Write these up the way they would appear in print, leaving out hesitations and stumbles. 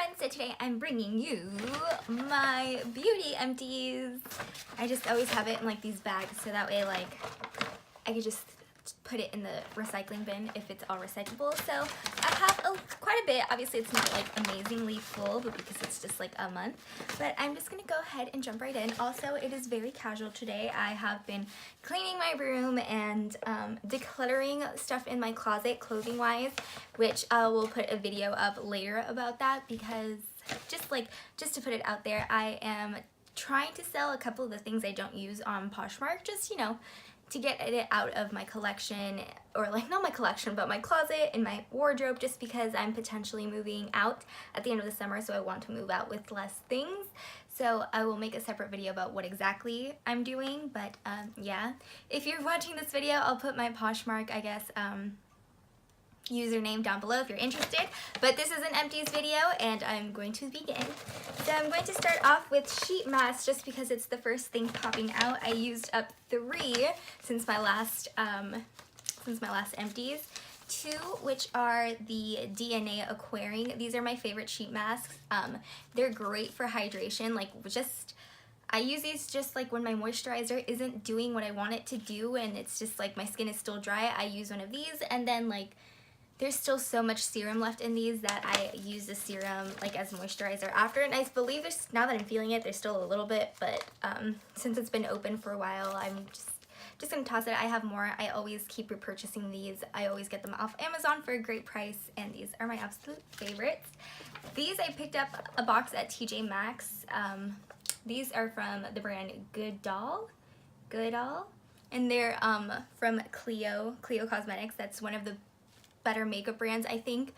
friends, so today I'm bringing you my beauty empties. I just always have it in like these bags so that way like I could just put it in the recycling bin if it's all recyclable. So I have quite a bit. Obviously it's not like amazingly full, but because it's just like a month. But I'm just gonna go ahead and jump right in. Also, it is very casual today. I have been cleaning my room and decluttering stuff in my closet clothing wise, which I will put a video up later about that because just to put it out there, I am trying to sell a couple of the things I don't use on Poshmark, just, you know, to get it out of my collection, or like not my collection, but my closet and my wardrobe, just because I'm potentially moving out at the end of the summer, so I want to move out with less things. So I will make a separate video about what exactly I'm doing, but yeah. If you're watching this video, I'll put my Poshmark, I guess, username down below if you're interested. But this is an empties video and I'm going to begin. So I'm going to start off with sheet masks just because it's the first thing popping out. I used up 3 since my last empties. 2 which are the DNA Aquaring. These are my favorite sheet masks. They're great for hydration, like I use these just like when my moisturizer isn't doing what I want it to do and it's just like my skin is still dry. I use one of these, and then like there's still so much serum left in these that I use the serum like as moisturizer after. And I believe there's, now that I'm feeling it, there's still a little bit, but since it's been open for a while, I'm just gonna toss it. I have more. I always keep repurchasing these. I always get them off Amazon for a great price, and these are my absolute favorites. These I picked up a box at TJ Maxx. These are from the brand Goodall, and they're from Cleo Cosmetics. That's one of the better makeup brands, I think,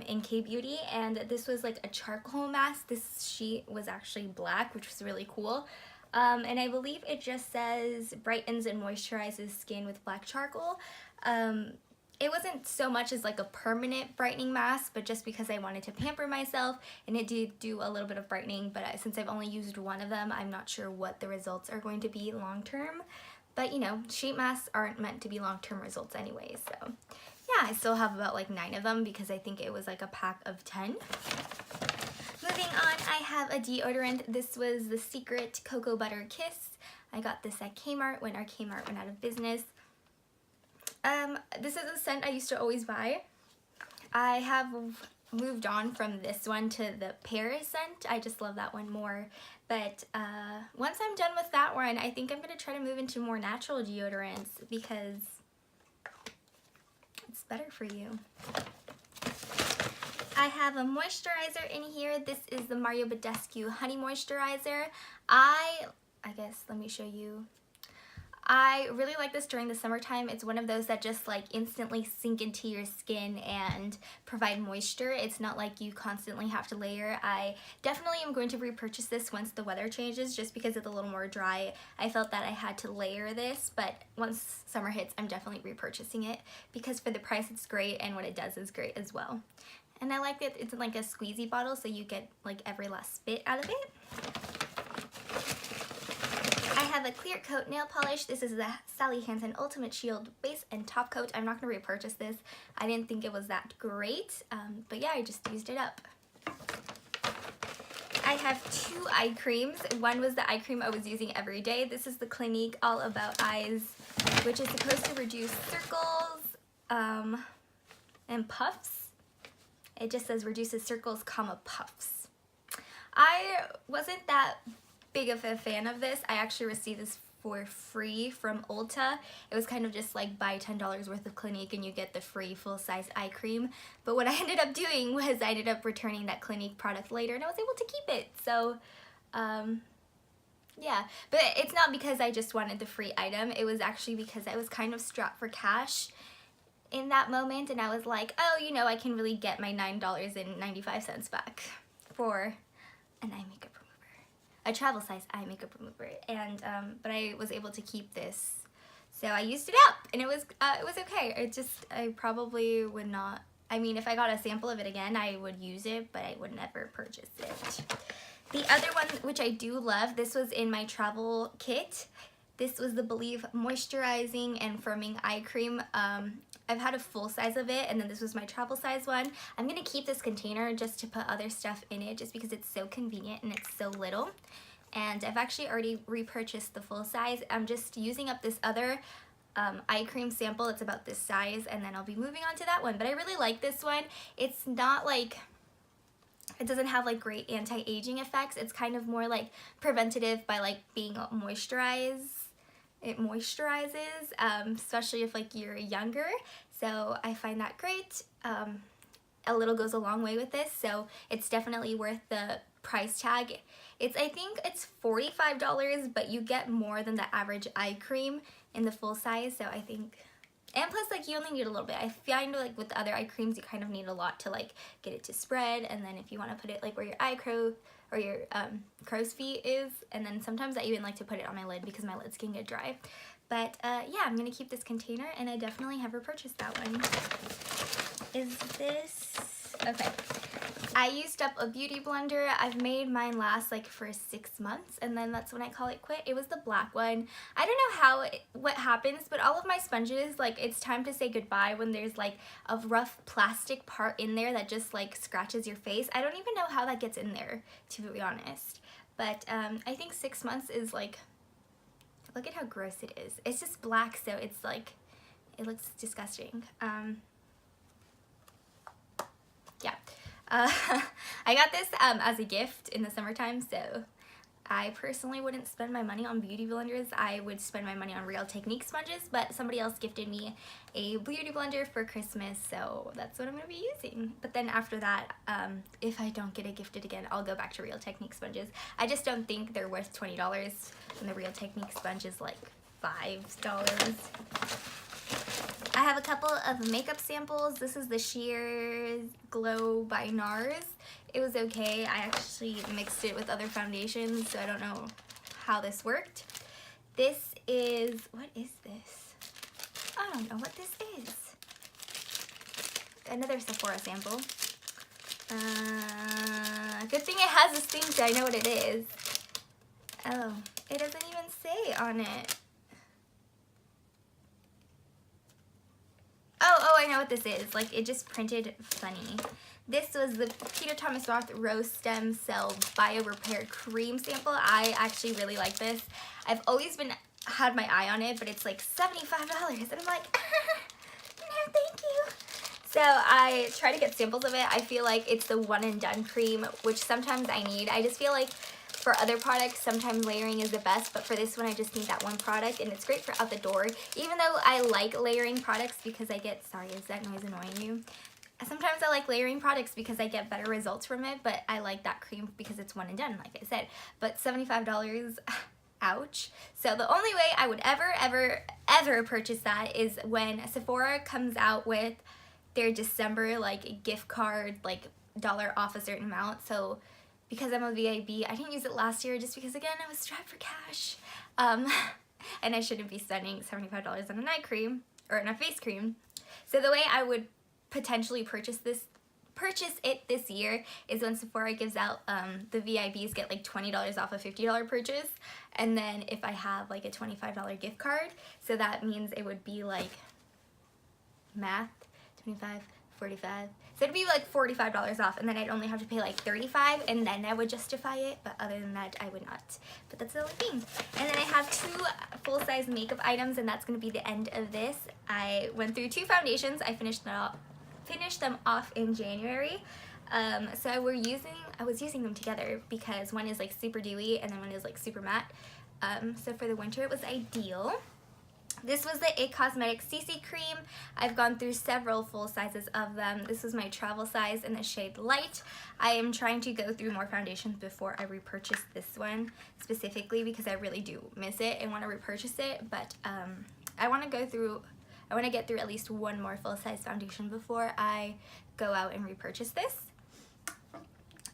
in K-Beauty. And this was like a charcoal mask. This sheet was actually black, which was really cool. And I believe it just says brightens and moisturizes skin with black charcoal. It wasn't so much as like a permanent brightening mask, but just because I wanted to pamper myself, and it did do a little bit of brightening, but since I've only used one of them, I'm not sure what the results are going to be long term. But you know, sheet masks aren't meant to be long-term results anyway, so yeah, I still have about like 9 of them because I think it was like a pack of 10. Moving on, I have a deodorant. This was the Secret Cocoa Butter Kiss. I got this at Kmart when our Kmart went out of business. This is a scent I used to always buy. I have moved on from this one to the Paris scent. I just love that one more. But once I'm done with that one, I think I'm going to try to move into more natural deodorants because it's better for you. I have a moisturizer in here. This is the Mario Badescu Honey Moisturizer. I guess, let me show you. I really like this during the summertime. It's one of those that just like instantly sink into your skin and provide moisture. It's not like you constantly have to layer. I definitely am going to repurchase this once the weather changes just because it's a little more dry. I felt that I had to layer this, but once summer hits, I'm definitely repurchasing it because for the price it's great and what it does is great as well. And I like that it's in like a squeezy bottle so you get like every last bit out of it. I have a clear coat nail polish. This is the Sally Hansen Ultimate Shield base and top coat. I'm not going to repurchase this. I didn't think it was that great, but yeah, I just used it up. I have 2 eye creams. One was the eye cream I was using every day. This is the Clinique All About Eyes, which is supposed to reduce circles and puffs. It just says reduces circles, comma, puffs. I wasn't that big of a fan of this. I actually received this for free from Ulta. It was kind of just like buy $10 worth of Clinique and you get the free full-size eye cream. But what I ended up doing was I ended up returning that Clinique product later and I was able to keep it. So yeah, but it's not because I just wanted the free item. It was actually because I was kind of strapped for cash in that moment and I was like, oh, you know, I can really get my $9.95 back for an eye makeup remover. A travel size eye makeup remover, and but I was able to keep this, so I used it up, and it was okay. I probably would not. I mean, if I got a sample of it again, I would use it, but I would never purchase it. The other one, which I do love, this was in my travel kit. This was the Believe Moisturizing and Firming Eye Cream. I've had a full size of it, and then this was my travel size one. I'm gonna keep this container just to put other stuff in it, just because it's so convenient and it's so little. And I've actually already repurchased the full size. I'm just using up this other eye cream sample. It's about this size, and then I'll be moving on to that one. But I really like this one. It's not like, it doesn't have like great anti-aging effects. It's kind of more like preventative by like being moisturized. It moisturizes, especially if like you're younger. So I find that great. A little goes a long way with this, so it's definitely worth the price tag. I think it's $45, but you get more than the average eye cream in the full size, so I think, and plus like you only need a little bit. I find like with the other eye creams you kind of need a lot to like get it to spread, and then if you want to put it like where your eye crow or your crow's feet is, and then sometimes I even like to put it on my lid because my lids can get dry. But yeah, I'm gonna keep this container, and I definitely have repurchased that one. Is this, okay. I used up a beauty blender. I've made mine last like for 6 months, and then that's when I call it quit. It was the black one. I don't know what happens, but all of my sponges, like it's time to say goodbye when there's like a rough plastic part in there that just like scratches your face. I don't even know how that gets in there, to be honest. But I think 6 months is like, look at how gross it is. It's just black, so it's like, it looks disgusting. Yeah. I got this as a gift in the summertime, so I personally wouldn't spend my money on beauty blenders. I would spend my money on Real Technique sponges, but somebody else gifted me a beauty blender for Christmas, so that's what I'm going to be using. But then after that, if I don't get it gifted again, I'll go back to Real Technique sponges. I just don't think they're worth $20 when the Real Technique sponge is like $5. I have a couple of makeup samples. This is the Sheer Glow by NARS. It was okay. I actually mixed it with other foundations, so I don't know how this worked. This is, what is this? I don't know what this is. Another Sephora sample. Good thing it has this thing so I know what it is. Oh, it doesn't even say on it. Oh, I know what this is. Like, it just printed funny. This was the Peter Thomas Roth Rose Stem Cell Bio Repair Cream sample. I actually really like this. I've always had my eye on it, but it's like $75, and I'm like, no, thank you. So I try to get samples of it. I feel like it's the one and done cream, which sometimes I need. I just feel like for other products, sometimes layering is the best, but for this one, I just need that one product, and it's great for out the door. Even though I like layering products because I get, sorry, is that noise annoying you? Sometimes I like layering products because I get better results from it, but I like that cream because it's one and done, like I said. But $75, ouch. So the only way I would ever purchase that is when Sephora comes out with their December, like, gift card, like, $1 off a certain amount. So because I'm a VIB, I didn't use it last year just because, again, I was strapped for cash. And I shouldn't be spending $75 on an eye cream, or on a face cream. So the way I would potentially purchase it this year is when Sephora gives out, the VIBs get like $20 off a $50 purchase, and then if I have like a $25 gift card, so that means it would be like, math, 25, 45, so it'd be like $45 off, and then I'd only have to pay like $35, and then I would justify it, but other than that, I would not. But that's the only thing. And then I have 2 full-size makeup items, and that's going to be the end of this. I went through 2 foundations. I finished them off in January. So I was using them together because one is like super dewy and then one is like super matte. So for the winter it was ideal. This was the IT Cosmetics CC Cream. I've gone through several full sizes of them. This was my travel size in the shade Light. I am trying to go through more foundations before I repurchase this one specifically because I really do miss it and want to repurchase it, but I want to get through at least one more full-size foundation before I go out and repurchase this.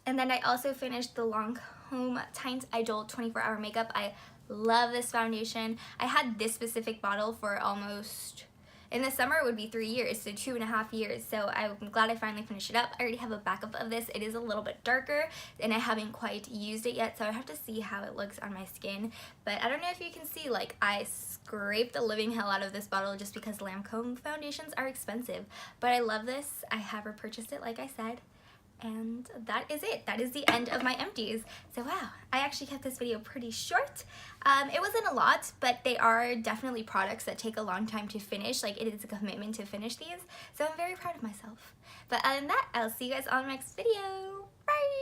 And then I also finished the Lancome Teint Idol 24-Hour Makeup. I love this foundation. I had this specific bottle for almost in the summer it would be 3 years, so 2.5 years. So I'm glad I finally finished it up. I already have a backup of this. It is a little bit darker and I haven't quite used it yet, so I have to see how it looks on my skin. But I don't know if you can see, like, I scraped the living hell out of this bottle just because Lancome foundations are expensive. But I love this. I have repurchased it, like I said. And that is it. That is the end of my empties. So wow, I actually kept this video pretty short. It wasn't a lot, but they are definitely products that take a long time to finish. Like, it is a commitment to finish these. So I'm very proud of myself. But other than that, I'll see you guys on the next video. Bye!